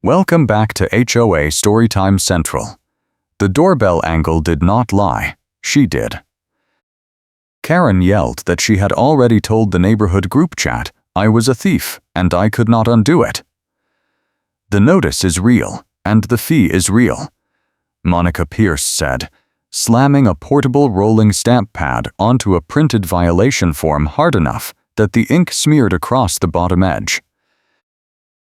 Welcome back to HOA Storytime Central. The doorbell angle did not lie. She did. Karen yelled that she had already told the neighborhood group chat I was a thief and I could not undo it. The notice is real, and the fee is real, Monica Pierce said, slamming a portable rolling stamp pad onto a printed violation form hard enough that the ink smeared across the bottom edge.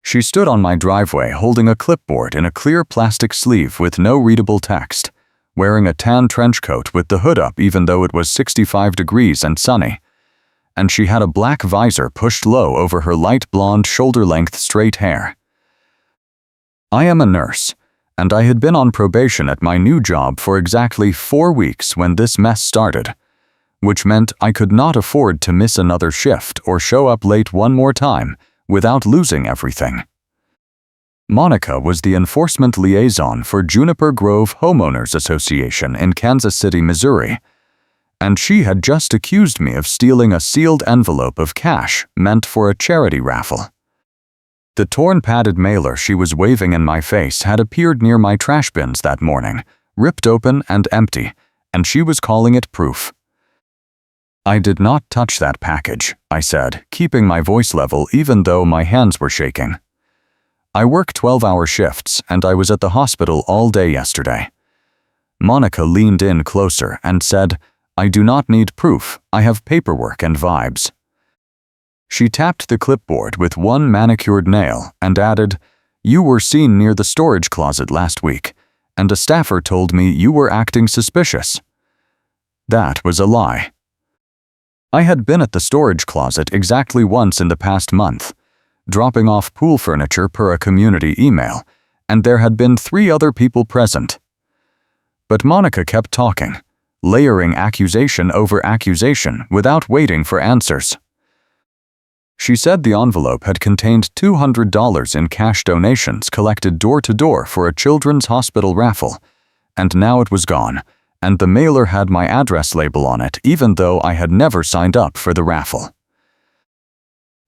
She stood on my driveway holding a clipboard in a clear plastic sleeve with no readable text, wearing a tan trench coat with the hood up even though it was 65 degrees and sunny, and she had a black visor pushed low over her light blonde shoulder-length straight hair. I am a nurse, and I had been on probation at my new job for exactly 4 weeks when this mess started, which meant I could not afford to miss another shift or show up late one more time without losing everything. Monica was the enforcement liaison for Juniper Grove Homeowners Association in Kansas City, Missouri, and she had just accused me of stealing a sealed envelope of cash meant for a charity raffle. The torn padded mailer she was waving in my face had appeared near my trash bins that morning, ripped open and empty, and she was calling it proof. I did not touch that package, I said, keeping my voice level even though my hands were shaking. I work 12-hour shifts and I was at the hospital all day yesterday. Monica leaned in closer and said, I do not need proof, I have paperwork and vibes. She tapped the clipboard with one manicured nail and added, You were seen near the storage closet last week, and a staffer told me you were acting suspicious. That was a lie. I had been at the storage closet exactly once in the past month, dropping off pool furniture per a community email, and there had been 3 other people present. But Monica kept talking, layering accusation over accusation without waiting for answers. She said the envelope had contained $200 in cash donations collected door-to-door for a children's hospital raffle, and now it was gone, and the mailer had my address label on it even though I had never signed up for the raffle.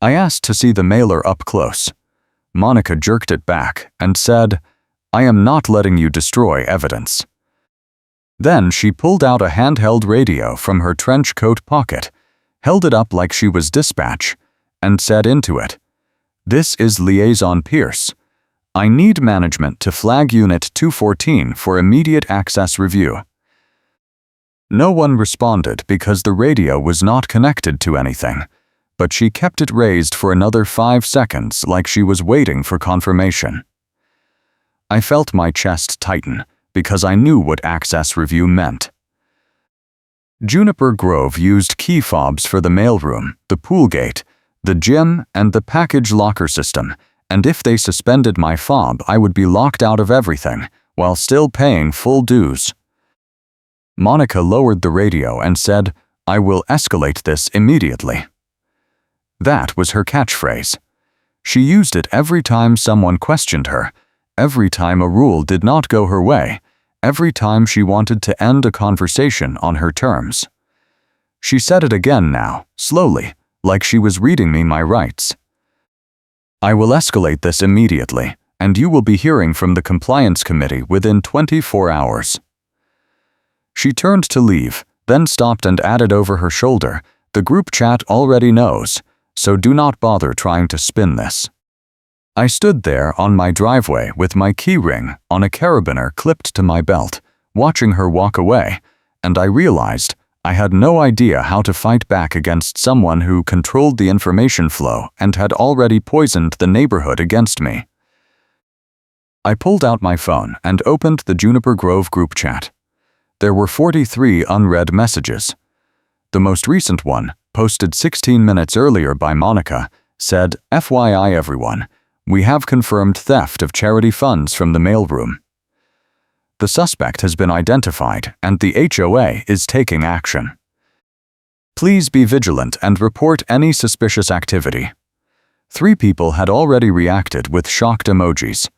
I asked to see the mailer up close. Monica jerked it back and said, I am not letting you destroy evidence. Then she pulled out a handheld radio from her trench coat pocket, held it up like she was dispatch, and said into it, This is Liaison Pierce. I need management to flag Unit 214 for immediate access review. No one responded because the radio was not connected to anything, but she kept it raised for another 5 seconds like she was waiting for confirmation. I felt my chest tighten because I knew what access review meant. Juniper Grove used key fobs for the mailroom, the pool gate, the gym, and the package locker system, and if they suspended my fob, I would be locked out of everything while still paying full dues. Monica lowered the radio and said, I will escalate this immediately. That was her catchphrase. She used it every time someone questioned her, every time a rule did not go her way, every time she wanted to end a conversation on her terms. She said it again now, slowly, like she was reading me my rights. I will escalate this immediately, and you will be hearing from the Compliance Committee within 24 hours. She turned to leave, then stopped and added over her shoulder, The group chat already knows, so do not bother trying to spin this. I stood there on my driveway with my key ring on a carabiner clipped to my belt, watching her walk away, and I realized I had no idea how to fight back against someone who controlled the information flow and had already poisoned the neighborhood against me. I pulled out my phone and opened the Juniper Grove group chat. There were 43 unread messages. The most recent one, posted 16 minutes earlier by Monica, said, FYI everyone, we have confirmed theft of charity funds from the mailroom. The suspect has been identified and the HOA is taking action. Please be vigilant and report any suspicious activity. 3 people had already reacted with shocked emojis.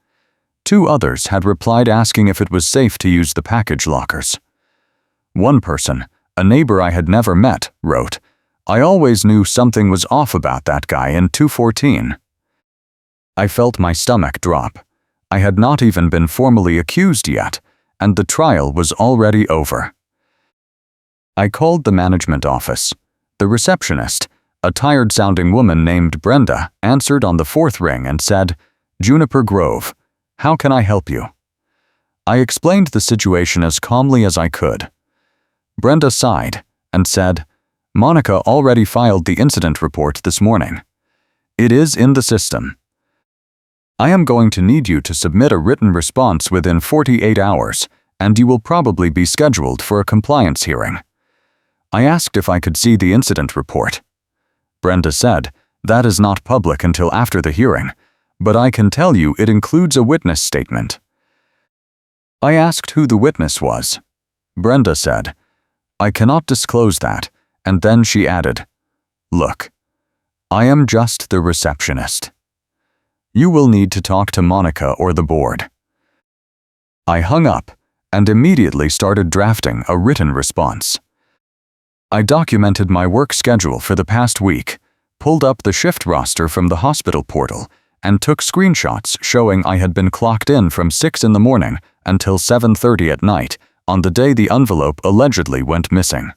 2 others had replied asking if it was safe to use the package lockers. One person, a neighbor I had never met, wrote, I always knew something was off about that guy in 214. I felt my stomach drop. I had not even been formally accused yet, and the trial was already over. I called the management office. The receptionist, a tired-sounding woman named Brenda, answered on the fourth ring and said, "Juniper Grove, how can I help you?" I explained the situation as calmly as I could. Brenda sighed and said, "Monica already filed the incident report this morning. It is in the system. I am going to need you to submit a written response within 48 hours, and you will probably be scheduled for a compliance hearing." I asked if I could see the incident report. Brenda said, "That is not public until after the hearing, but I can tell you it includes a witness statement." I asked who the witness was. Brenda said, "I cannot disclose that," and then she added, "Look, I am just the receptionist. You will need to talk to Monica or the board." I hung up and immediately started drafting a written response. I documented my work schedule for the past week, pulled up the shift roster from the hospital portal, and took screenshots showing I had been clocked in from 6 in the morning until 7:30 at night on the day the envelope allegedly went missing.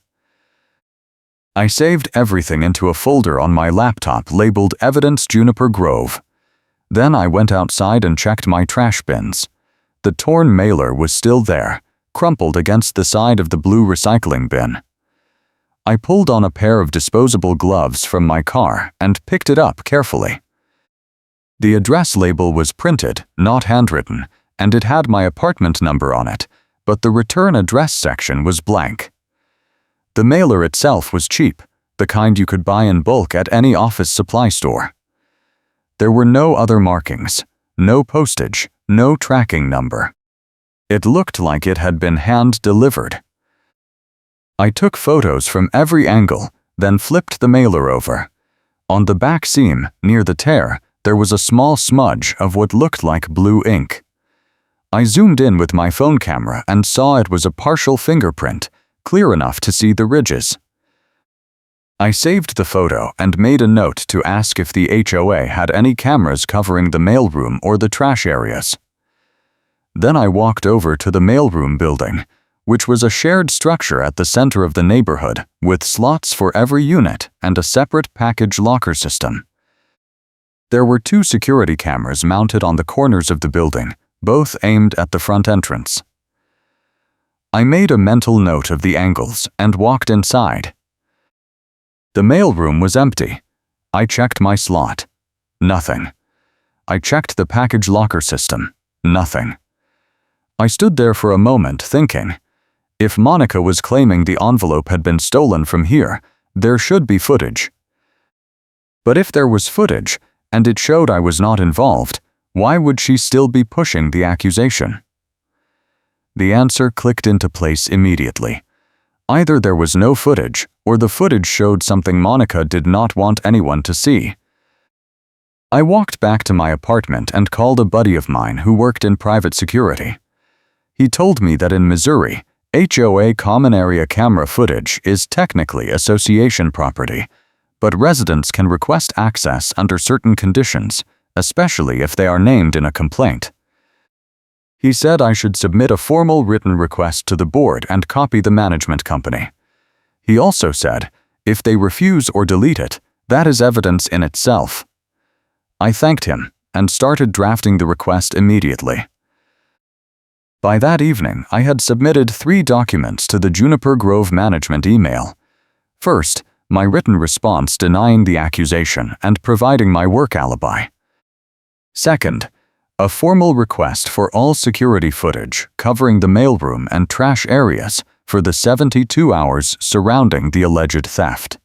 I saved everything into a folder on my laptop labeled Evidence Juniper Grove. Then I went outside and checked my trash bins. The torn mailer was still there, crumpled against the side of the blue recycling bin. I pulled on a pair of disposable gloves from my car and picked it up carefully. The address label was printed, not handwritten, and it had my apartment number on it, but the return address section was blank. The mailer itself was cheap, the kind you could buy in bulk at any office supply store. There were no other markings, no postage, no tracking number. It looked like it had been hand-delivered. I took photos from every angle, then flipped the mailer over. On the back seam, near the tear, there was a small smudge of what looked like blue ink. I zoomed in with my phone camera and saw it was a partial fingerprint, clear enough to see the ridges. I saved the photo and made a note to ask if the HOA had any cameras covering the mailroom or the trash areas. Then I walked over to the mailroom building, which was a shared structure at the center of the neighborhood, with slots for every unit and a separate package locker system. There were 2 security cameras mounted on the corners of the building, both aimed at the front entrance. I made a mental note of the angles and walked inside. The mailroom was empty. I checked my slot. Nothing. I checked the package locker system. Nothing. I stood there for a moment thinking, if Monica was claiming the envelope had been stolen from here, there should be footage. But if there was footage, and it showed I was not involved, why would she still be pushing the accusation? The answer clicked into place immediately. Either there was no footage, or the footage showed something Monica did not want anyone to see. I walked back to my apartment and called a buddy of mine who worked in private security. He told me that in Missouri, HOA common area camera footage is technically association property, but residents can request access under certain conditions, especially if they are named in a complaint. He said I should submit a formal written request to the board and copy the management company. He also said, if they refuse or delete it, that is evidence in itself. I thanked him and started drafting the request immediately. By that evening, I had submitted 3 documents to the Juniper Grove management email. First, my written response denying the accusation and providing my work alibi. Second, a formal request for all security footage covering the mailroom and trash areas for the 72 hours surrounding the alleged theft.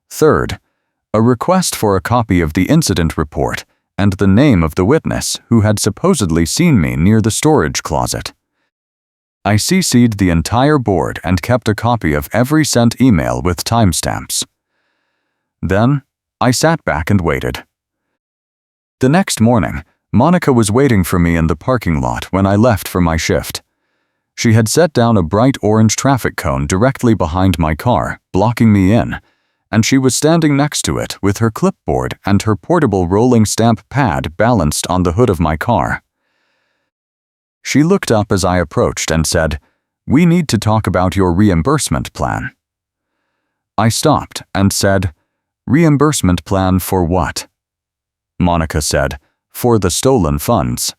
Third, a request for a copy of the incident report and the name of the witness who had supposedly seen me near the storage closet. I CC'd the entire board and kept a copy of every sent email with timestamps. Then, I sat back and waited. The next morning, Monica was waiting for me in the parking lot when I left for my shift. She had set down a bright orange traffic cone directly behind my car, blocking me in, and she was standing next to it with her clipboard and her portable rolling stamp pad balanced on the hood of my car. She looked up as I approached and said, "We need to talk about your reimbursement plan." I stopped and said, "Reimbursement plan for what?" Monica said, "For the stolen funds.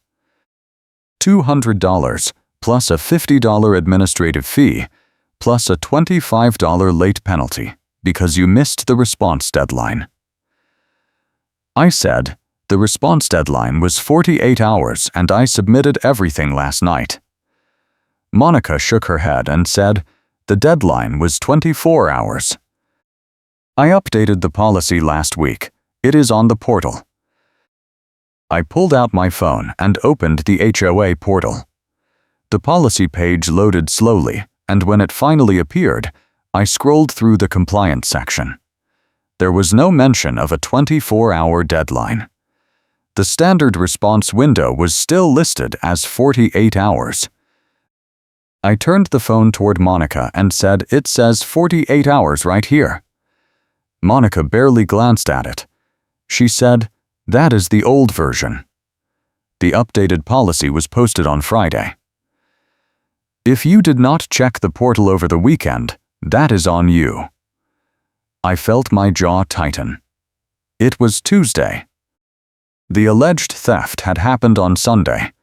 $200 plus a $50 administrative fee plus a $25 late penalty because you missed the response deadline." I said, "The response deadline was 48 hours and I submitted everything last night." Monica shook her head and said, "The deadline was 24 hours." "I updated the policy last week. It is on the portal." I pulled out my phone and opened the HOA portal. The policy page loaded slowly, and when it finally appeared, I scrolled through the compliance section. There was no mention of a 24-hour deadline. The standard response window was still listed as 48 hours. I turned the phone toward Monica and said, "It says 48 hours right here." Monica barely glanced at it. She said, "That is the old version." The updated policy was posted on Friday. "If you did not check the portal over the weekend, that is on you." I felt my jaw tighten. It was Tuesday. The alleged theft had happened on Sunday.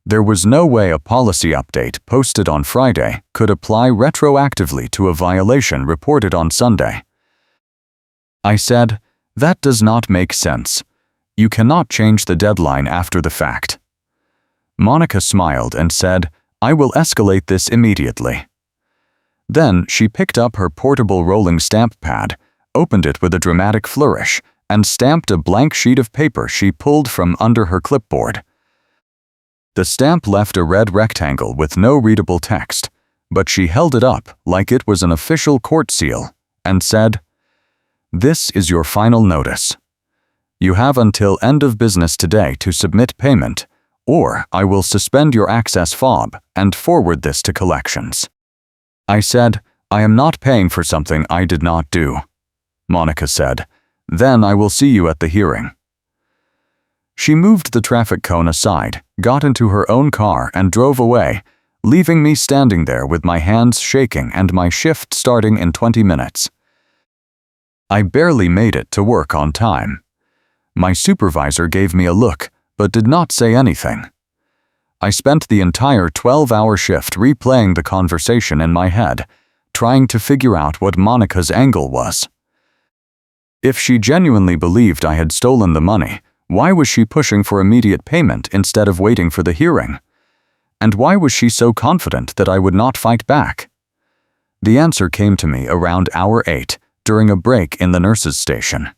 There was no way a policy update posted on Friday could apply retroactively to a violation reported on Sunday. I said, "That does not make sense. You cannot change the deadline after the fact." Monica smiled and said, "I will escalate this immediately." Then she picked up her portable rolling stamp pad, opened it with a dramatic flourish, and stamped a blank sheet of paper she pulled from under her clipboard. The stamp left a red rectangle with no readable text, but she held it up like it was an official court seal and said, "This is your final notice. You have until end of business today to submit payment, or I will suspend your access fob and forward this to collections." I said, "I am not paying for something I did not do." Monica said, "Then I will see you at the hearing." She moved the traffic cone aside, got into her own car and drove away, leaving me standing there with my hands shaking and my shift starting in 20 minutes. I barely made it to work on time. My supervisor gave me a look, but did not say anything. I spent the entire 12-hour shift replaying the conversation in my head, trying to figure out what Monica's angle was. If she genuinely believed I had stolen the money, why was she pushing for immediate payment instead of waiting for the hearing? And why was she so confident that I would not fight back? The answer came to me around hour 8, during a break in the nurse's station.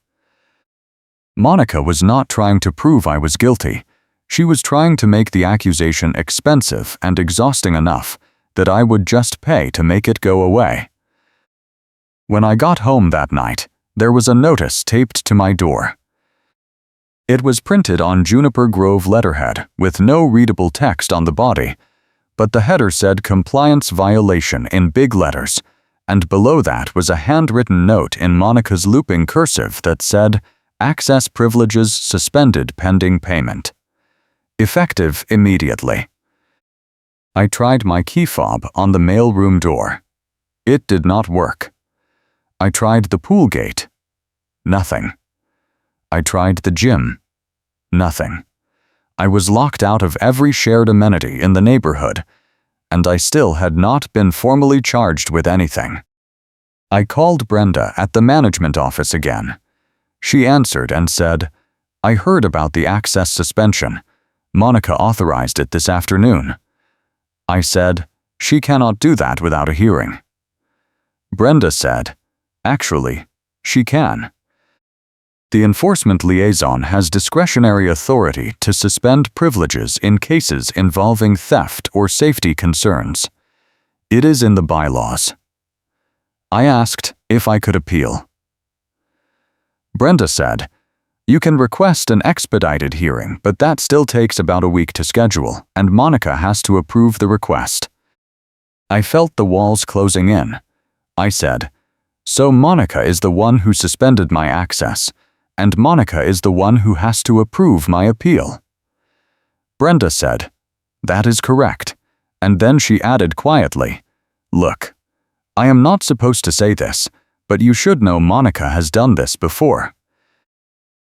Monica was not trying to prove I was guilty. She was trying to make the accusation expensive and exhausting enough that I would just pay to make it go away. When I got home that night, there was a notice taped to my door. It was printed on Juniper Grove letterhead with no readable text on the body, but the header said "Compliance Violation" in big letters, and below that was a handwritten note in Monica's looping cursive that said, "Access privileges suspended pending payment. Effective immediately." I tried my key fob on the mailroom door. It did not work. I tried the pool gate. Nothing. I tried the gym. Nothing. I was locked out of every shared amenity in the neighborhood, and I still had not been formally charged with anything. I called Brenda at the management office again. She answered and said, "I heard about the access suspension. Monica authorized it this afternoon." I said, "She cannot do that without a hearing." Brenda said, "Actually, she can. The enforcement liaison has discretionary authority to suspend privileges in cases involving theft or safety concerns. It is in the bylaws." I asked if I could appeal. Brenda said, "You can request an expedited hearing, but that still takes about a week to schedule, and Monica has to approve the request." I felt the walls closing in. I said, "So Monica is the one who suspended my access, and Monica is the one who has to approve my appeal?" Brenda said, That is correct. And then she added quietly, "Look, I am not supposed to say this, but you should know Monica has done this before."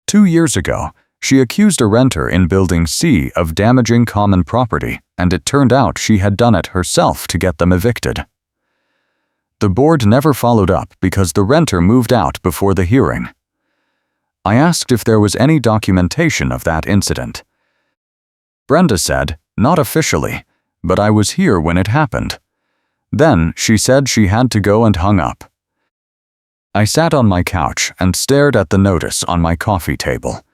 2 years ago, she accused a renter in Building C of damaging common property, and it turned out she had done it herself to get them evicted. The board never followed up because the renter moved out before the hearing. I asked if there was any documentation of that incident. Brenda said, "Not officially, but I was here when it happened." Then she said she had to go and hung up. I sat on my couch and stared at the notice on my coffee table.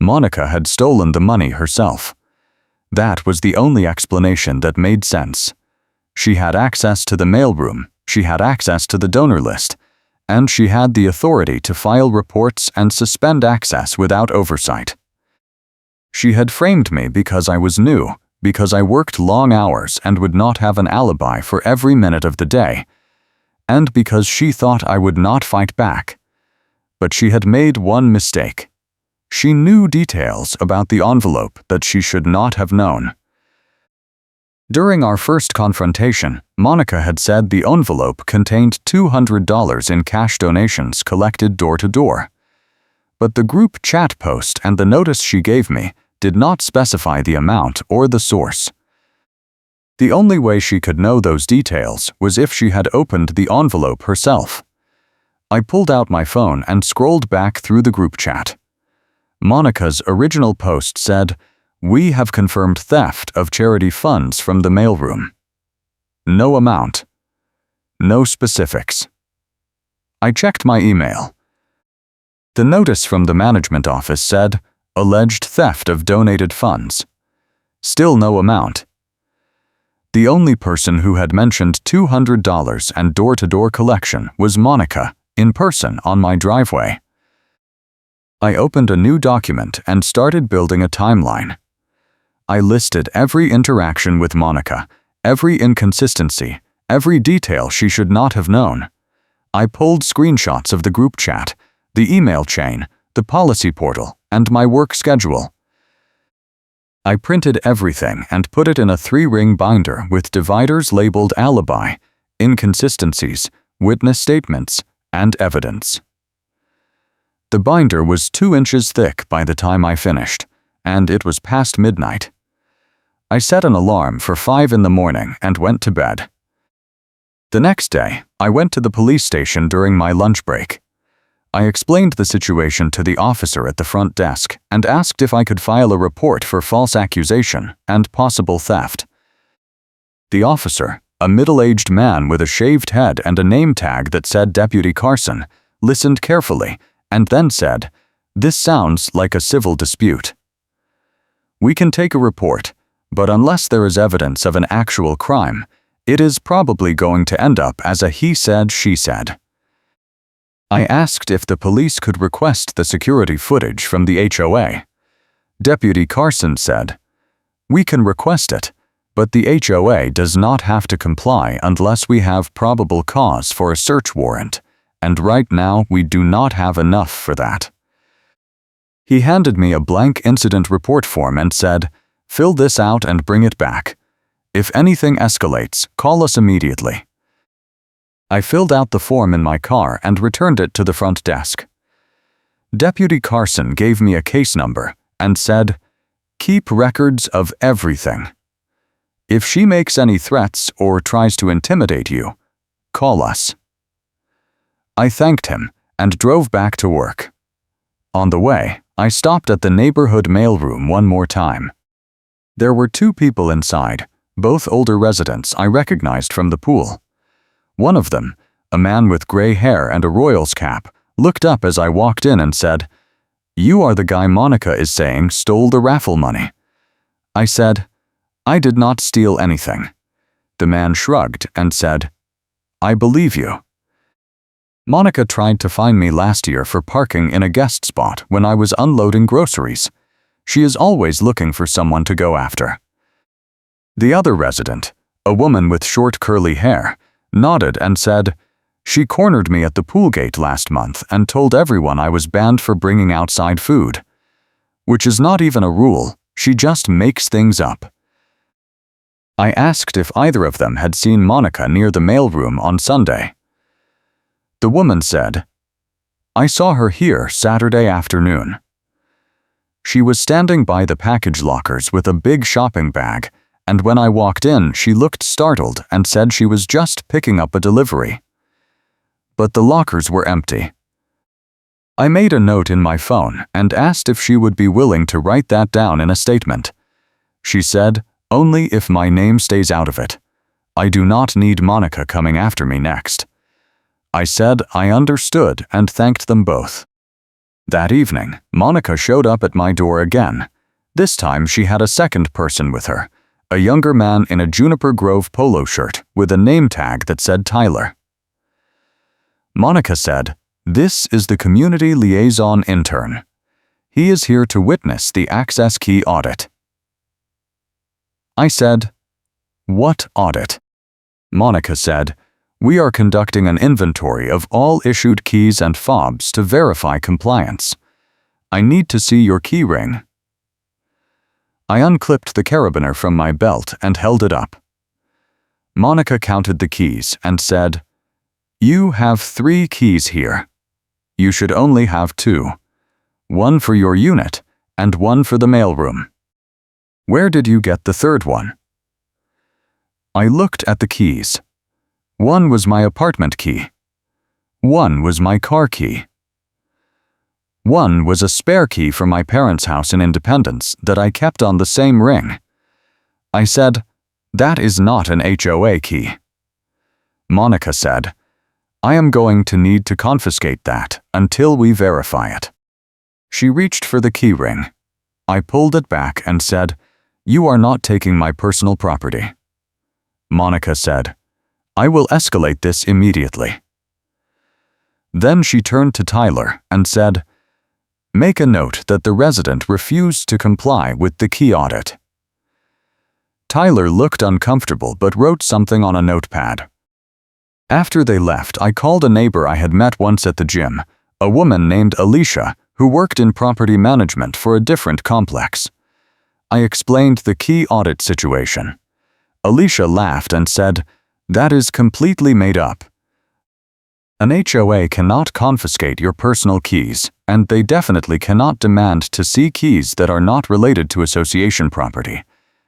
Monica had stolen the money herself. That was the only explanation that made sense. She had access to the mailroom, she had access to the donor list, and she had the authority to file reports and suspend access without oversight. She had framed me because I was new, because I worked long hours and would not have an alibi for every minute of the day, and because she thought I would not fight back. But she had made one mistake. She knew details about the envelope that she should not have known. During our first confrontation, Monica had said the envelope contained $200 in cash donations collected door to door. But the group chat post and the notice she gave me did not specify the amount or the source. The only way she could know those details was if she had opened the envelope herself. I pulled out my phone and scrolled back through the group chat. Monica's original post said, "We have confirmed theft of charity funds from the mailroom." No amount. No specifics. I checked my email. The notice from the management office said, "Alleged theft of donated funds." Still no amount. The only person who had mentioned $200 and door-to-door collection was Monica, in person on my driveway. I opened a new document and started building a timeline. I listed every interaction with Monica, every inconsistency, every detail she should not have known. I pulled screenshots of the group chat, the email chain, the policy portal, and my work schedule. I printed everything and put it in a 3-ring binder with dividers labeled alibi, inconsistencies, witness statements, and evidence. The binder was 2 inches thick by the time I finished, and it was past midnight. I set an alarm for 5 in the morning and went to bed. The next day, I went to the police station during my lunch break. I explained the situation to the officer at the front desk and asked if I could file a report for false accusation and possible theft. The officer, a middle-aged man with a shaved head and a name tag that said Deputy Carson, listened carefully and then said, "This sounds like a civil dispute. We can take a report, but unless there is evidence of an actual crime, it is probably going to end up as a he said, she said." I asked if the police could request the security footage from the HOA. Deputy Carson said, "We can request it, but the HOA does not have to comply unless we have probable cause for a search warrant, and right now we do not have enough for that." He handed me a blank incident report form and said, "Fill this out and bring it back. If anything escalates, call us immediately." I filled out the form in my car and returned it to the front desk. Deputy Carson gave me a case number and said, "Keep records of everything. If she makes any threats or tries to intimidate you, call us." I thanked him and drove back to work. On the way, I stopped at the neighborhood mailroom one more time. There were 2 people inside, both older residents I recognized from the pool. One of them, a man with gray hair and a Royals cap, looked up as I walked in and said, "You are the guy Monica is saying stole the raffle money." I said, "I did not steal anything." The man shrugged and said, "I believe you." Monica tried to fine me last year for parking in a guest spot when I was unloading groceries. She is always looking for someone to go after. The other resident, a woman with short curly hair, nodded and said, "She cornered me at the pool gate last month and told everyone I was banned for bringing outside food. Which is not even a rule, she just makes things up." I asked if either of them had seen Monica near the mailroom on Sunday. The woman said, "I saw her here Saturday afternoon. She was standing by the package lockers with a big shopping bag, and when I walked in, she looked startled and said she was just picking up a delivery. But the lockers were empty." I made a note in my phone and asked if she would be willing to write that down in a statement. She said, "Only if my name stays out of it. I do not need Monica coming after me next." I said I understood and thanked them both. That evening, Monica showed up at my door again. This time she had a second person with her, a younger man in a Juniper Grove polo shirt with a name tag that said Tyler. Monica said, "This is the community liaison intern. He is here to witness the access key audit." I said, "What audit?" Monica said, "We are conducting an inventory of all issued keys and fobs to verify compliance. I need to see your key ring." I unclipped the carabiner from my belt and held it up. Monica counted the keys and said, "You have 3 keys here. You should only have 2. 1 for your unit and 1 for the mailroom. Where did you get the third one?" I looked at the keys. 1 was my apartment key. 1 was my car key. 1 was a spare key from my parents' house in Independence that I kept on the same ring. I said, "That is not an HOA key." Monica said, "I am going to need to confiscate that until we verify it." She reached for the key ring. I pulled it back and said, "You are not taking my personal property." Monica said, "I will escalate this immediately." Then she turned to Tyler and said, "Make a note that the resident refused to comply with the key audit." Tyler looked uncomfortable but wrote something on a notepad. After they left, I called a neighbor I had met once at the gym, a woman named Alicia, who worked in property management for a different complex. I explained the key audit situation. Alicia laughed and said, "That is completely made up. An HOA cannot confiscate your personal keys, and they definitely cannot demand to see keys that are not related to association property.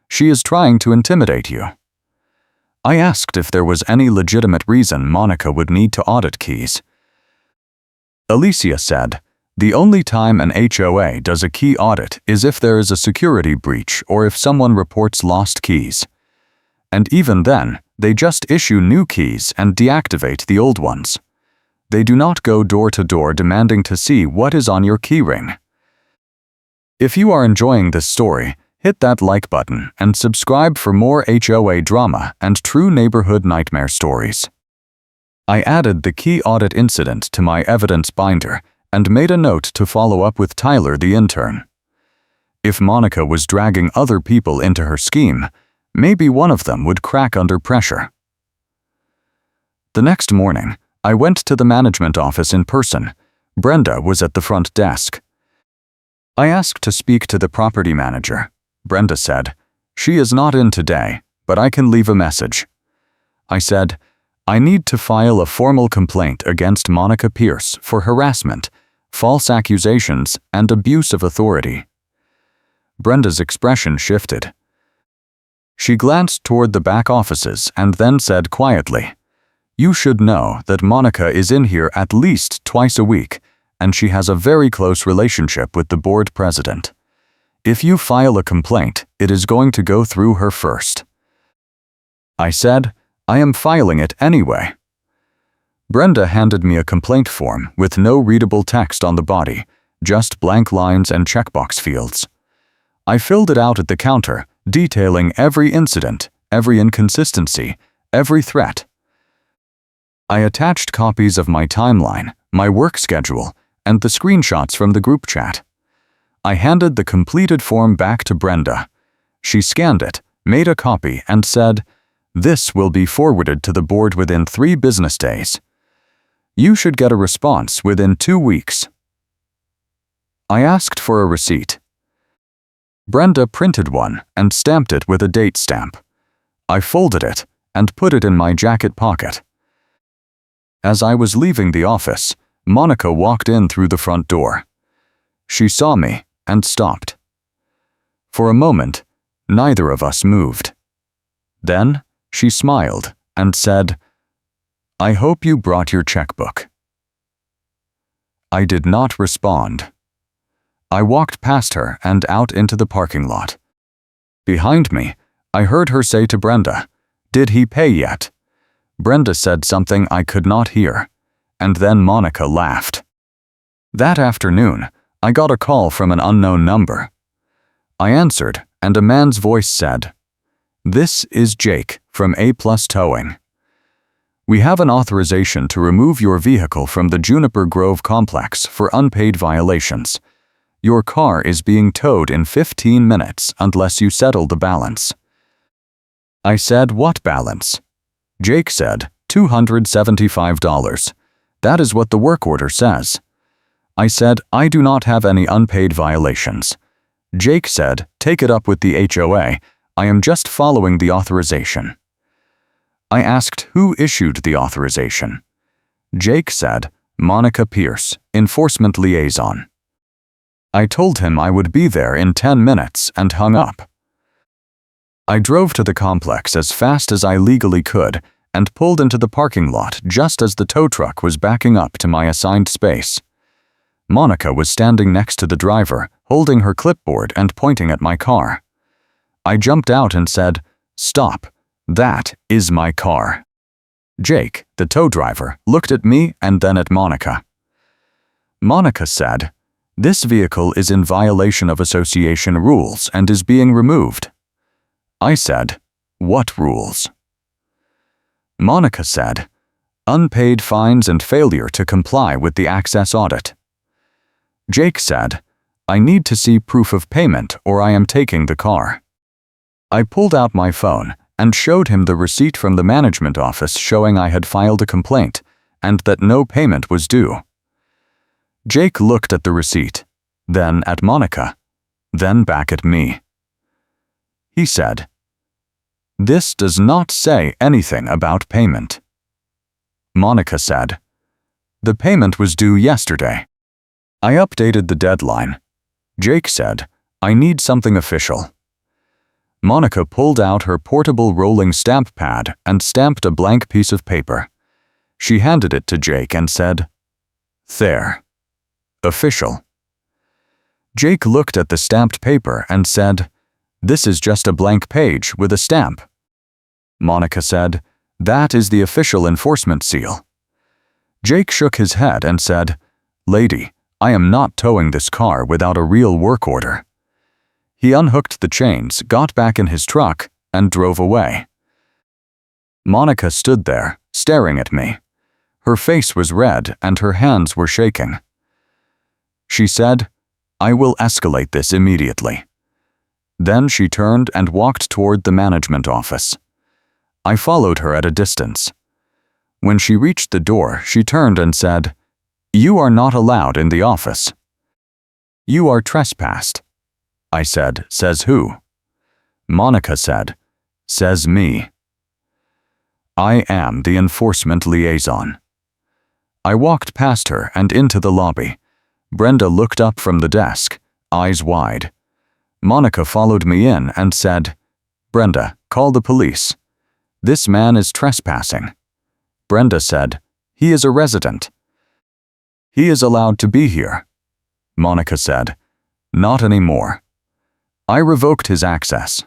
She is trying to intimidate you." I asked if there was any legitimate reason Monica would need to audit keys. Alicia said, "The only time an HOA does a key audit is if there is a security breach or if someone reports lost keys. And even then, they just issue new keys and deactivate the old ones. They do not go door to door demanding to see what is on your keyring." If you are enjoying this story, hit that like button and subscribe for more HOA drama and true neighborhood nightmare stories. I added the key audit incident to my evidence binder and made a note to follow up with Tyler the intern. If Monica was dragging other people into her scheme, maybe one of them would crack under pressure. The next morning, I went to the management office in person. Brenda was at the front desk. I asked to speak to the property manager. Brenda said, "She is not in today, but I can leave a message." I said, "I need to file a formal complaint against Monica Pierce for harassment, false accusations, and abuse of authority." Brenda's expression shifted. She glanced toward the back offices and then said quietly, "You should know that Monica is in here at least twice a week, and she has a very close relationship with the board president. If you file a complaint, it is going to go through her first." I said, "I am filing it anyway." Brenda handed me a complaint form with no readable text on the body, just blank lines and checkbox fields. I filled it out at the counter, detailing every incident, every inconsistency, every threat. I attached copies of my timeline, my work schedule, and the screenshots from the group chat. I handed the completed form back to Brenda. She scanned it, made a copy, and said, "This will be forwarded to the board within 3 business days. You should get a response within 2 weeks." I asked for a receipt. Brenda printed one and stamped it with a date stamp. I folded it and put it in my jacket pocket. As I was leaving the office, Monica walked in through the front door. She saw me and stopped. For a moment, neither of us moved. Then, she smiled and said, "I hope you brought your checkbook." I did not respond. I walked past her and out into the parking lot. Behind me, I heard her say to Brenda, "Did he pay yet?" Brenda said something I could not hear, and then Monica laughed. That afternoon, I got a call from an unknown number. I answered, and a man's voice said, "This is Jake from A+ Towing. We have an authorization to remove your vehicle from the Juniper Grove complex for unpaid violations. Your car is being towed in 15 minutes unless you settle the balance." I said, "What balance?" Jake said, $275. That is what the work order says. I said, "I do not have any unpaid violations." Jake said, "Take it up with the HOA. I am just following the authorization." I asked who issued the authorization. Jake said, "Monica Pierce, Enforcement Liaison." I told him I would be there in 10 minutes and hung up. I drove to the complex as fast as I legally could and pulled into the parking lot just as the tow truck was backing up to my assigned space. Monica was standing next to the driver, holding her clipboard and pointing at my car. I jumped out and said, "Stop, that is my car." Jake, the tow driver, looked at me and then at Monica. Monica said, "This vehicle is in violation of association rules and is being removed." I said, "What rules?" Monica said, "Unpaid fines and failure to comply with the access audit." Jake said, "I need to see proof of payment or I am taking the car." I pulled out my phone and showed him the receipt from the management office showing I had filed a complaint and that no payment was due. Jake looked at the receipt, then at Monica, then back at me. He said, "This does not say anything about payment." Monica said, "The payment was due yesterday." I updated the deadline. Jake said, "I need something official." Monica pulled out her portable rolling stamp pad and stamped a blank piece of paper. She handed it to Jake and said, "There. Official." Jake looked at the stamped paper and said, "This is just a blank page with a stamp." Monica said, "That is the official enforcement seal." Jake shook his head and said, "Lady, I am not towing this car without a real work order." He unhooked the chains, got back in his truck, and drove away. Monica stood there, staring at me. Her face was red and her hands were shaking. She said, "I will escalate this immediately." Then she turned and walked toward the management office. I followed her at a distance. When she reached the door, she turned and said, "You are not allowed in the office." "You are trespassed." I said, "Says who?" Monica said, "Says me." I am the enforcement liaison. I walked past her and into the lobby. Brenda looked up from the desk, eyes wide. Monica followed me in and said, "Brenda, call the police. This man is trespassing." Brenda said, "He is a resident. He is allowed to be here." Monica said, "Not anymore. I revoked his access."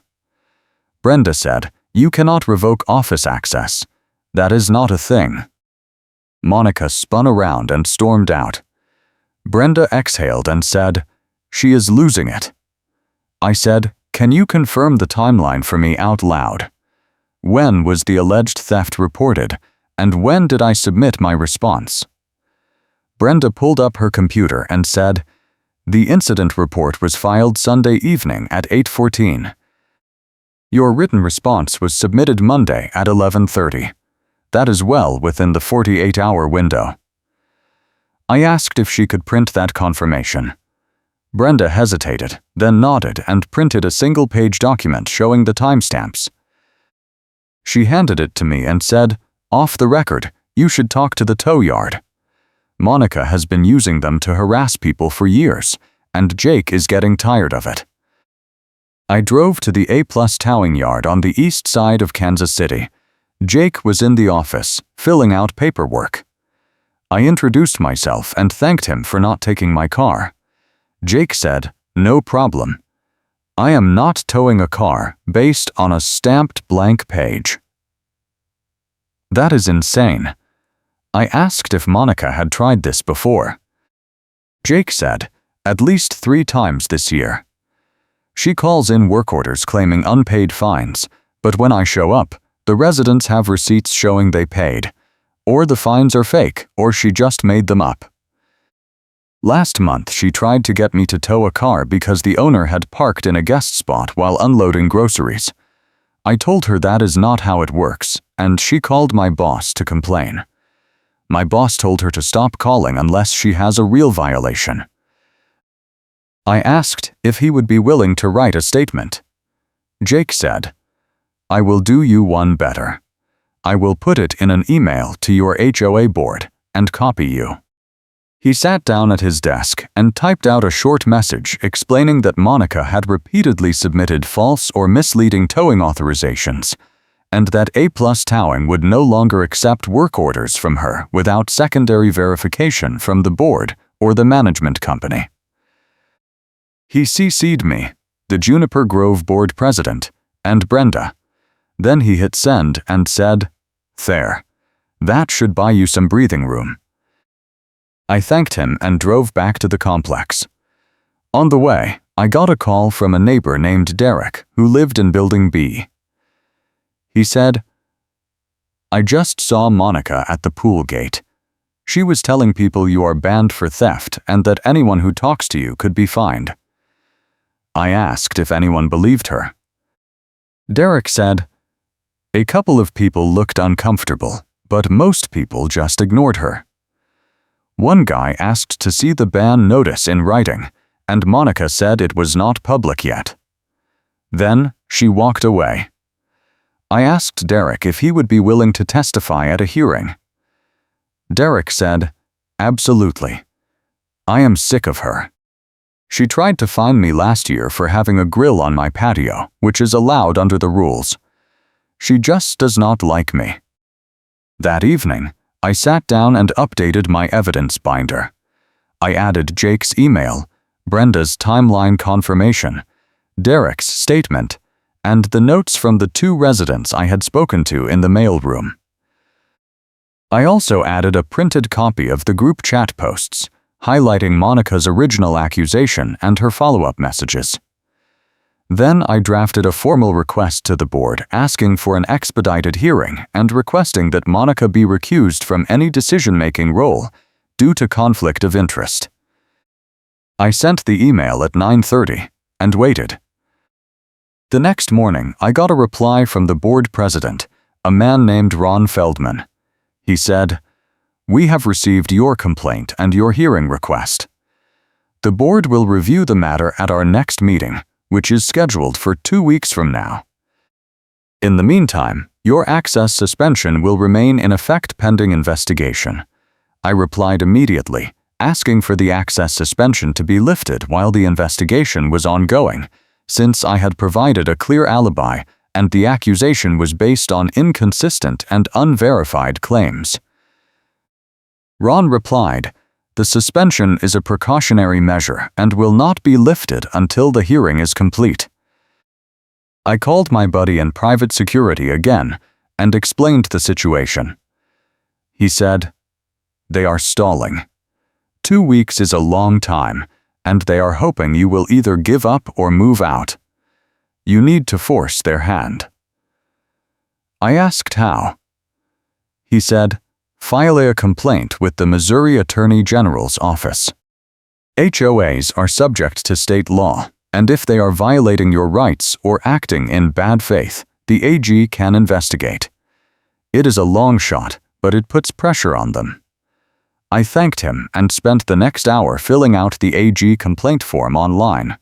Brenda said, "You cannot revoke office access. That is not a thing." Monica spun around and stormed out. Brenda exhaled and said, "She is losing it." I said, "Can you confirm the timeline for me out loud? When was the alleged theft reported, and when did I submit my response?" Brenda pulled up her computer and said, "The incident report was filed Sunday evening at 8:14. Your written response was submitted Monday at 11:30. That is well within the 48-hour window." I asked if she could print that confirmation. Brenda hesitated, then nodded and printed a single-page document showing the timestamps. She handed it to me and said, "Off the record, you should talk to the tow yard. Monica has been using them to harass people for years, and Jake is getting tired of it." I drove to the A+ towing yard on the east side of Kansas City. Jake was in the office, filling out paperwork. I introduced myself and thanked him for not taking my car. Jake said, "No problem. I am not towing a car based on a stamped blank page." That is insane. I asked if Monica had tried this before. Jake said, "At least 3 times this year. She calls in work orders claiming unpaid fines, but when I show up, the residents have receipts showing they paid. Or the fines are fake, or she just made them up." Last month, she tried to get me to tow a car because the owner had parked in a guest spot while unloading groceries. I told her that is not how it works, and she called my boss to complain. My boss told her to stop calling unless she has a real violation. I asked if he would be willing to write a statement. Jake said, "I will do you one better. I will put it in an email to your HOA board and copy you." He sat down at his desk and typed out a short message explaining that Monica had repeatedly submitted false or misleading towing authorizations, and that A+ Towing would no longer accept work orders from her without secondary verification from the board or the management company. He CC'd me, the Juniper Grove board president, and Brenda. Then he hit send and said, "There. That should buy you some breathing room." I thanked him and drove back to the complex. On the way, I got a call from a neighbor named Derek who lived in Building B. He said, "I just saw Monica at the pool gate. She was telling people you are banned for theft and that anyone who talks to you could be fined." I asked if anyone believed her. Derek said, "A couple of people looked uncomfortable, but most people just ignored her. One guy asked to see the ban notice in writing, and Monica said it was not public yet. Then she walked away." I asked Derek if he would be willing to testify at a hearing. Derek said, "Absolutely. I am sick of her. She tried to fine me last year for having a grill on my patio, which is allowed under the rules. She just does not like me." That evening, I sat down and updated my evidence binder. I added Jake's email, Brenda's timeline confirmation, Derek's statement, and the notes from the 2 residents I had spoken to in the mailroom. I also added a printed copy of the group chat posts, highlighting Monica's original accusation and her follow-up messages. Then I drafted a formal request to the board asking for an expedited hearing and requesting that Monica be recused from any decision-making role due to conflict of interest. I sent the email at 9:30 and waited. The next morning, I got a reply from the board president, a man named Ron Feldman. He said, "We have received your complaint and your hearing request. The board will review the matter at our next meeting, which is scheduled for 2 weeks from now. In the meantime, your access suspension will remain in effect pending investigation." I replied immediately, asking for the access suspension to be lifted while the investigation was ongoing, since I had provided a clear alibi and the accusation was based on inconsistent and unverified claims. Ron replied, "The suspension is a precautionary measure and will not be lifted until the hearing is complete." I called my buddy in private security again and explained the situation. He said, "They are stalling. 2 weeks is a long time, and they are hoping you will either give up or move out. You need to force their hand." I asked how. He said, "File a complaint with the Missouri Attorney General's office. HOAs are subject to state law, and if they are violating your rights or acting in bad faith, the AG can investigate. It is a long shot, but it puts pressure on them." I thanked him and spent the next hour filling out the AG complaint form online.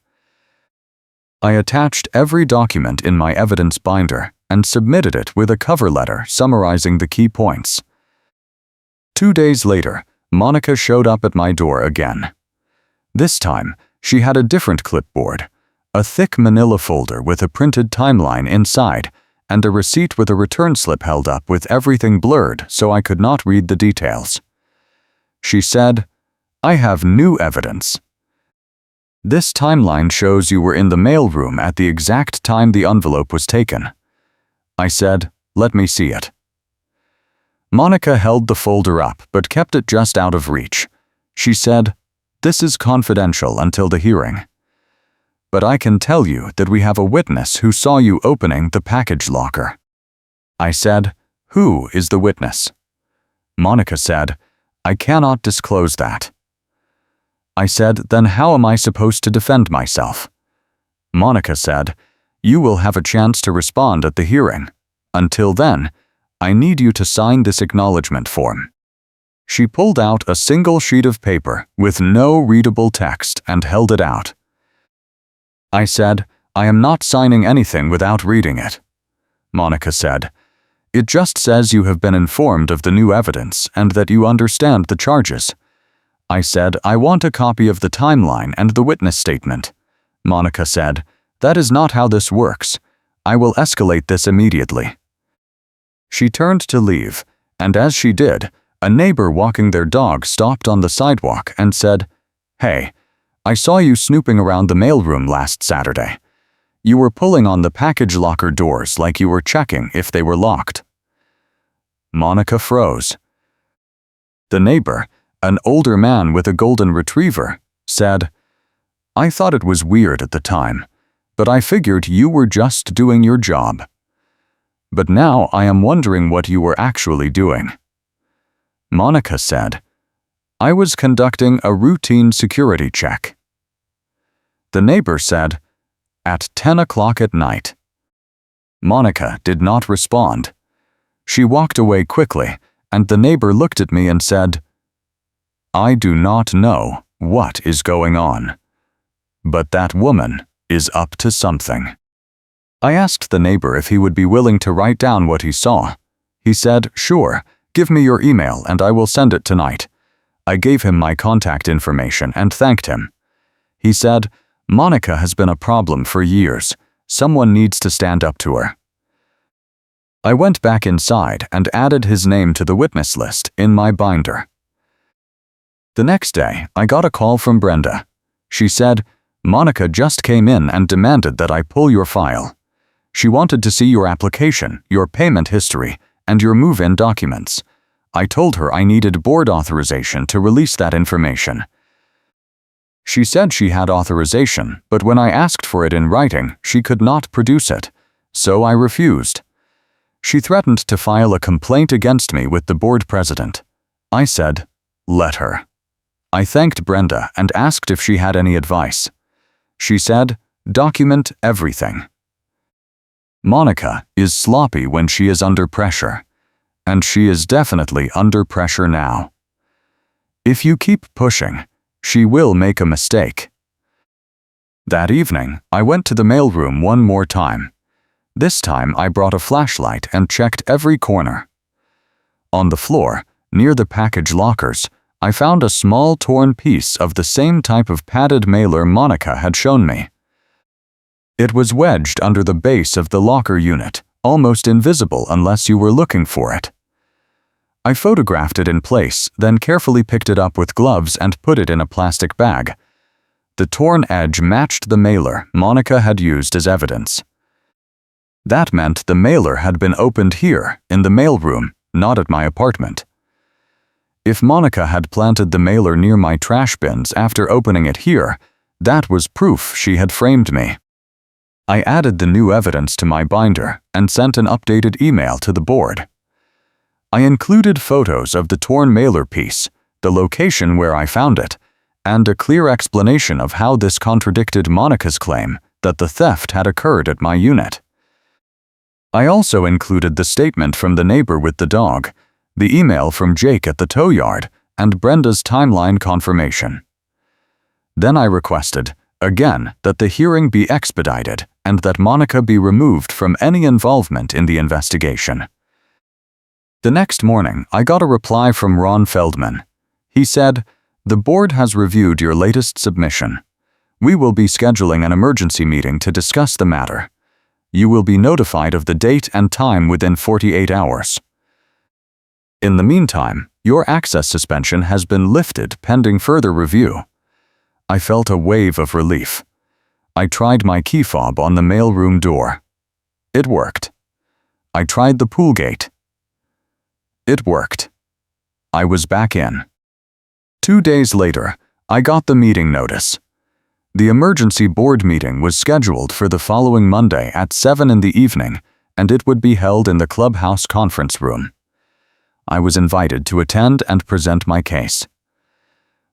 I attached every document in my evidence binder, and submitted it with a cover letter summarizing the key points. 2 days later, Monica showed up at my door again. This time, she had a different clipboard, a thick manila folder with a printed timeline inside, and a receipt with a return slip held up with everything blurred so I could not read the details. She said, "I have new evidence. This timeline shows you were in the mailroom at the exact time the envelope was taken." I said, "Let me see it." Monica held the folder up but kept it just out of reach. She said, "This is confidential until the hearing. But I can tell you that we have a witness who saw you opening the package locker." I said, "Who is the witness?" Monica said, "I cannot disclose that." I said, "Then how am I supposed to defend myself?" Monica said, "You will have a chance to respond at the hearing. Until then, I need you to sign this acknowledgement form." She pulled out a single sheet of paper with no readable text and held it out. I said, "I am not signing anything without reading it." Monica said, "It just says you have been informed of the new evidence and that you understand the charges." I said, "I want a copy of the timeline and the witness statement." Monica said, "That is not how this works. I will escalate this immediately." She turned to leave, and as she did, a neighbor walking their dog stopped on the sidewalk and said, "Hey, I saw you snooping around the mailroom last Saturday. You were pulling on the package locker doors like you were checking if they were locked." Monica froze. The neighbor, an older man with a golden retriever, said, "I thought it was weird at the time, but I figured you were just doing your job. But now I am wondering what you were actually doing." Monica said, "I was conducting a routine security check." The neighbor said, "At 10 o'clock at night." Monica did not respond. She walked away quickly, and the neighbor looked at me and said, "I do not know what is going on, but that woman is up to something." I asked the neighbor if he would be willing to write down what he saw. He said, "Sure, give me your email and I will send it tonight." I gave him my contact information and thanked him. He said, "Monica has been a problem for years. Someone needs to stand up to her." I went back inside and added his name to the witness list in my binder. The next day, I got a call from Brenda. She said, "Monica just came in and demanded that I pull your file. She wanted to see your application, your payment history, and your move-in documents. I told her I needed board authorization to release that information." She said she had authorization, but when I asked for it in writing, she could not produce it, so I refused. She threatened to file a complaint against me with the board president. I said, "Let her." I thanked Brenda and asked if she had any advice. She said, "Document everything." Monica is sloppy when she is under pressure, and she is definitely under pressure now. If you keep pushing, she will make a mistake. That evening, I went to the mailroom one more time. This time I brought a flashlight and checked every corner. On the floor, near the package lockers, I found a small torn piece of the same type of padded mailer Monica had shown me. It was wedged under the base of the locker unit, almost invisible unless you were looking for it. I photographed it in place, then carefully picked it up with gloves and put it in a plastic bag. The torn edge matched the mailer Monica had used as evidence. That meant the mailer had been opened here, in the mailroom, not at my apartment. If Monica had planted the mailer near my trash bins after opening it here, that was proof she had framed me. I added the new evidence to my binder and sent an updated email to the board. I included photos of the torn mailer piece, the location where I found it, and a clear explanation of how this contradicted Monica's claim that the theft had occurred at my unit. I also included the statement from the neighbor with the dog, the email from Jake at the tow yard, and Brenda's timeline confirmation. Then I requested, again, that the hearing be expedited and that Monica be removed from any involvement in the investigation. The next morning, I got a reply from Ron Feldman. He said, "The board has reviewed your latest submission. We will be scheduling an emergency meeting to discuss the matter. You will be notified of the date and time within 48 hours. In the meantime, your access suspension has been lifted pending further review." I felt a wave of relief. I tried my key fob on the mailroom door. It worked. I tried the pool gate. It worked. I was back in. 2 days later, I got the meeting notice. The emergency board meeting was scheduled for the following Monday at 7 in the evening, and it would be held in the clubhouse conference room. I was invited to attend and present my case.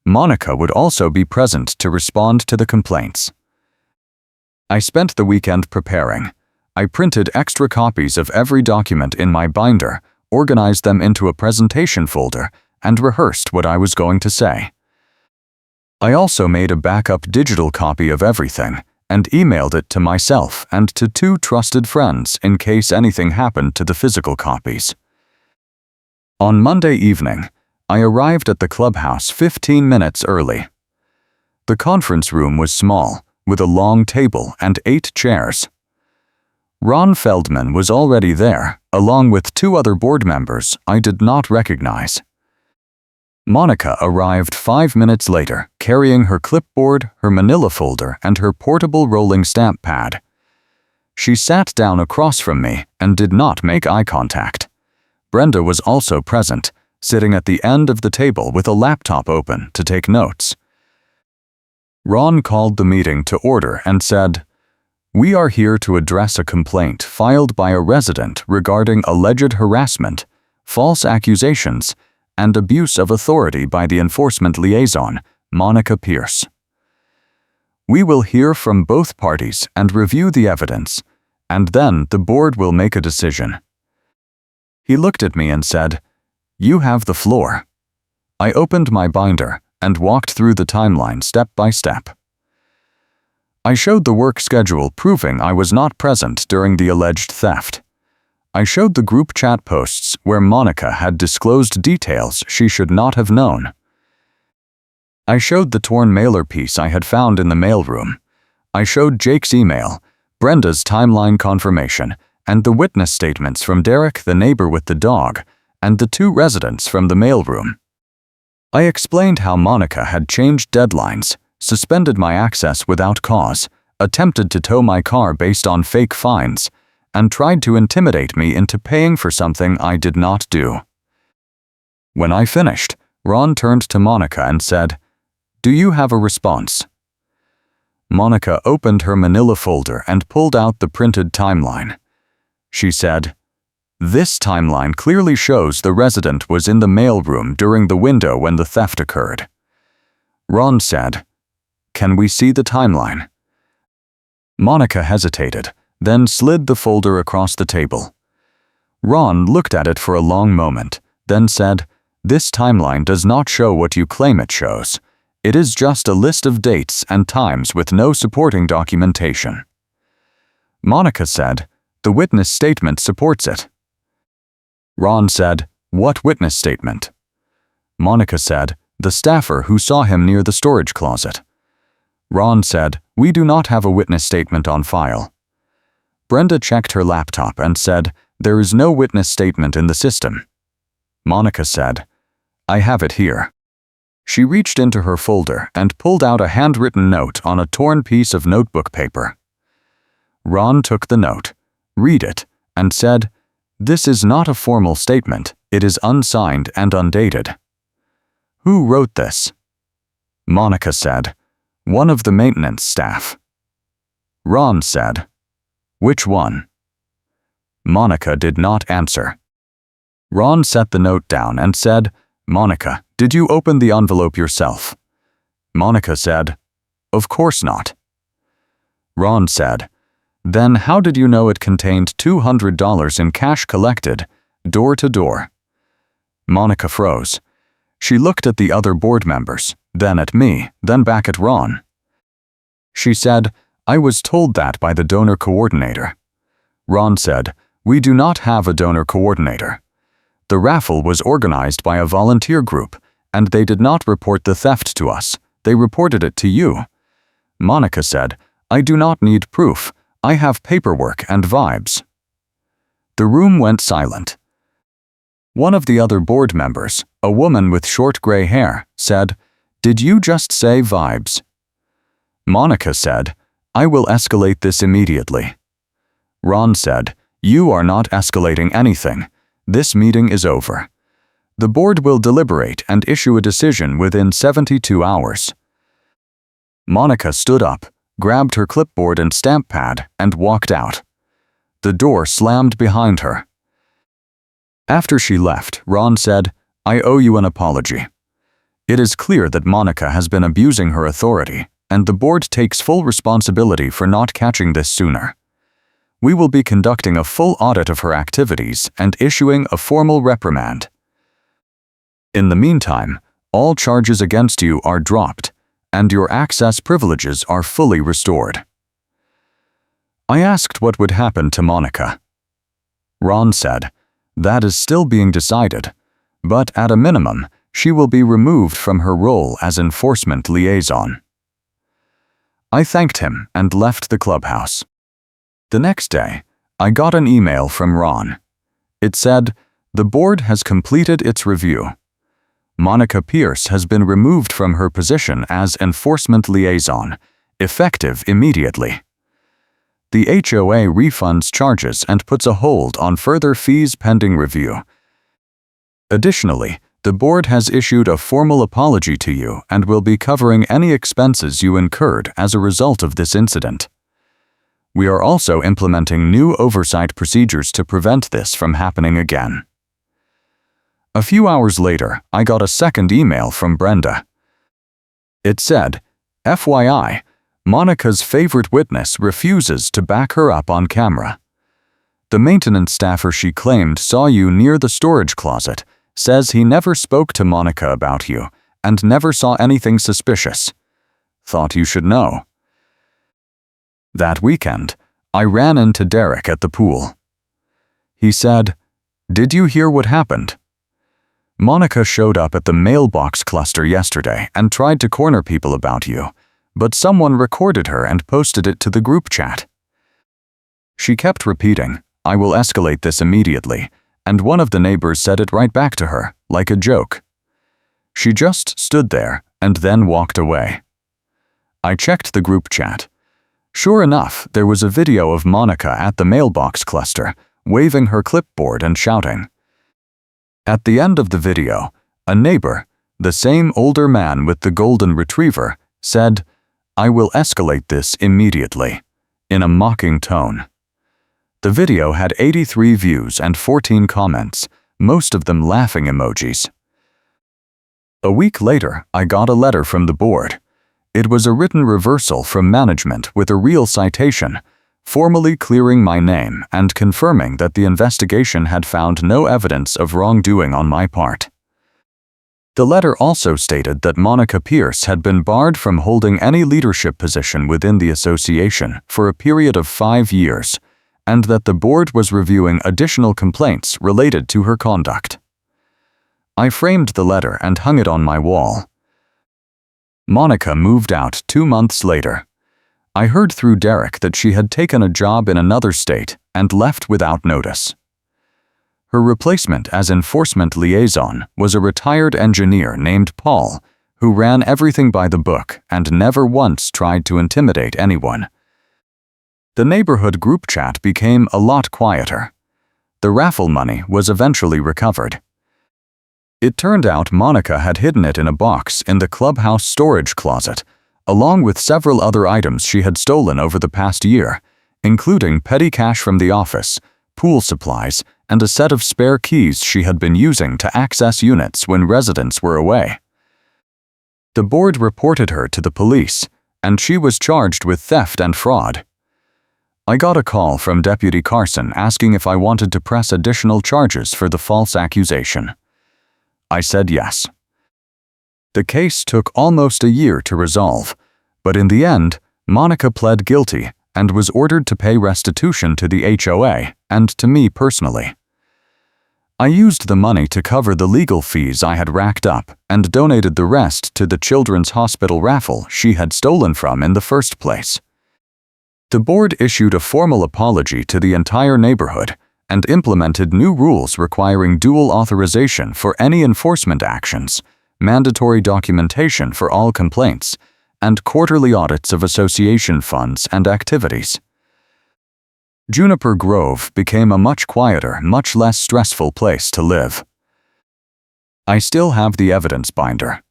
Monica would also be present to respond to the complaints. I spent the weekend preparing. I printed extra copies of every document in my binder, organized them into a presentation folder, and rehearsed what I was going to say. I also made a backup digital copy of everything and emailed it to myself and to 2 trusted friends in case anything happened to the physical copies. On Monday evening, I arrived at the clubhouse 15 minutes early. The conference room was small, with a long table and 8 chairs. Ron Feldman was already there, along with 2 other board members I did not recognize. Monica arrived 5 minutes later, carrying her clipboard, her manila folder, and her portable rolling stamp pad. She sat down across from me and did not make eye contact. Brenda was also present, sitting at the end of the table with a laptop open to take notes. Ron called the meeting to order and said, "We are here to address a complaint filed by a resident regarding alleged harassment, false accusations, and abuse of authority by the enforcement liaison, Monica Pierce. We will hear from both parties and review the evidence, and then the board will make a decision." He looked at me and said, "You have the floor." I opened my binder and walked through the timeline step by step. I showed the work schedule proving I was not present during the alleged theft. I showed the group chat posts where Monica had disclosed details she should not have known. I showed the torn mailer piece I had found in the mailroom. I showed Jake's email, Brenda's timeline confirmation, and the witness statements from Derek, the neighbor with the dog, and the 2 residents from the mailroom. I explained how Monica had changed deadlines, suspended my access without cause, attempted to tow my car based on fake fines, and tried to intimidate me into paying for something I did not do. When I finished, Ron turned to Monica and said, "Do you have a response?" Monica opened her manila folder and pulled out the printed timeline. She said, "This timeline clearly shows the resident was in the mailroom during the window when the theft occurred." Ron said, "Can we see the timeline?" Monica hesitated, then slid the folder across the table. Ron looked at it for a long moment, then said, "This timeline does not show what you claim it shows. It is just a list of dates and times with no supporting documentation." Monica said, "The witness statement supports it." Ron said, "What witness statement?" Monica said, "The staffer who saw him near the storage closet." Ron said, "We do not have a witness statement on file." Brenda checked her laptop and said, "There is no witness statement in the system." Monica said, "I have it here." She reached into her folder and pulled out a handwritten note on a torn piece of notebook paper. Ron took the note, read it, and said, "This is not a formal statement. It is unsigned and undated." "Who wrote this?" Monica said, "One of the maintenance staff." Ron said, "Which one?" Monica did not answer. Ron set the note down and said, "Monica, did you open the envelope yourself?" Monica said, "Of course not." Ron said, "Then how did you know it contained $200 in cash collected, door to door?" Monica froze. She looked at the other board members, then at me, then back at Ron. She said, I was told that by the donor coordinator. Ron said, "We do not have a donor coordinator. The raffle was organized by a volunteer group, and they did not report the theft to us. They reported it to you." Monica said, "I do not need proof. I have paperwork and vibes." The room went silent. One of the other board members, a woman with short gray hair, said, "Did you just say vibes?" Monica said, "I will escalate this immediately." Ron said, "You are not escalating anything. This meeting is over. The board will deliberate and issue a decision within 72 hours. Monica stood up, grabbed her clipboard and stamp pad, and walked out. The door slammed behind her. After she left, Ron said, "I owe you an apology. It is clear that Monica has been abusing her authority, and the board takes full responsibility for not catching this sooner. We will be conducting a full audit of her activities and issuing a formal reprimand. In the meantime, all charges against you are dropped, and your access privileges are fully restored." I asked what would happen to Monica. Ron said, "That is still being decided, but at a minimum, she will be removed from her role as enforcement liaison." I thanked him and left the clubhouse. The next day, I got an email from Ron. It said, "The board has completed its review. Monica Pierce has been removed from her position as enforcement liaison, effective immediately. The HOA refunds charges and puts a hold on further fees pending review. Additionally, the board has issued a formal apology to you and will be covering any expenses you incurred as a result of this incident. We are also implementing new oversight procedures to prevent this from happening again." A few hours later, I got a second email from Brenda. It said, "FYI, Monica's favorite witness refuses to back her up on camera. The maintenance staffer she claimed saw you near the storage closet says he never spoke to Monica about you and never saw anything suspicious. Thought you should know." That weekend, I ran into Derek at the pool. He said, "Did you hear what happened? Monica showed up at the mailbox cluster yesterday and tried to corner people about you, but someone recorded her and posted it to the group chat. She kept repeating, 'I will escalate this immediately,' and one of the neighbors said it right back to her, like a joke. She just stood there and then walked away. I checked the group chat. Sure enough, there was a video of Monica at the mailbox cluster, waving her clipboard and shouting. At the end of the video, a neighbor, the same older man with the golden retriever, said, 'I will escalate this immediately,' in a mocking tone. The video had 83 views and 14 comments, most of them laughing emojis. A week later, I got a letter from the board. It was a written reversal from management with a real citation, formally clearing my name and confirming that the investigation had found no evidence of wrongdoing on my part. The letter also stated that Monica Pierce had been barred from holding any leadership position within the association for a period of 5 years, and that the board was reviewing additional complaints related to her conduct. I framed the letter and hung it on my wall. Monica moved out 2 months later. I heard through Derek that she had taken a job in another state and left without notice. Her replacement as enforcement liaison was a retired engineer named Paul, who ran everything by the book and never once tried to intimidate anyone. The neighborhood group chat became a lot quieter. The raffle money was eventually recovered. It turned out Monica had hidden it in a box in the clubhouse storage closet, along with several other items she had stolen over the past year, including petty cash from the office, pool supplies, and a set of spare keys she had been using to access units when residents were away. The board reported her to the police, and she was charged with theft and fraud. I got a call from Deputy Carson asking if I wanted to press additional charges for the false accusation. I said yes. The case took almost a year to resolve, but in the end, Monica pled guilty and was ordered to pay restitution to the HOA and to me personally. I used the money to cover the legal fees I had racked up and donated the rest to the children's hospital raffle she had stolen from in the first place. The board issued a formal apology to the entire neighborhood and implemented new rules requiring dual authorization for any enforcement actions, mandatory documentation for all complaints, and quarterly audits of association funds and activities. Juniper Grove became a much quieter, much less stressful place to live. I still have the evidence binder.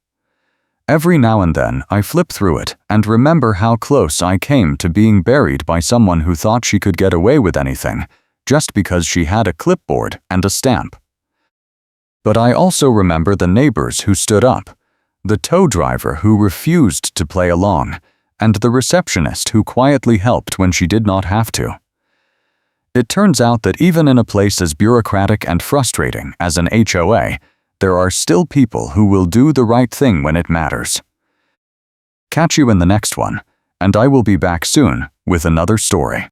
Every now and then I flip through it and remember how close I came to being buried by someone who thought she could get away with anything just because she had a clipboard and a stamp. But I also remember the neighbors who stood up, the tow driver who refused to play along, and the receptionist who quietly helped when she did not have to. It turns out that even in a place as bureaucratic and frustrating as an HOA, there are still people who will do the right thing when it matters. Catch you in the next one, and I will be back soon with another story.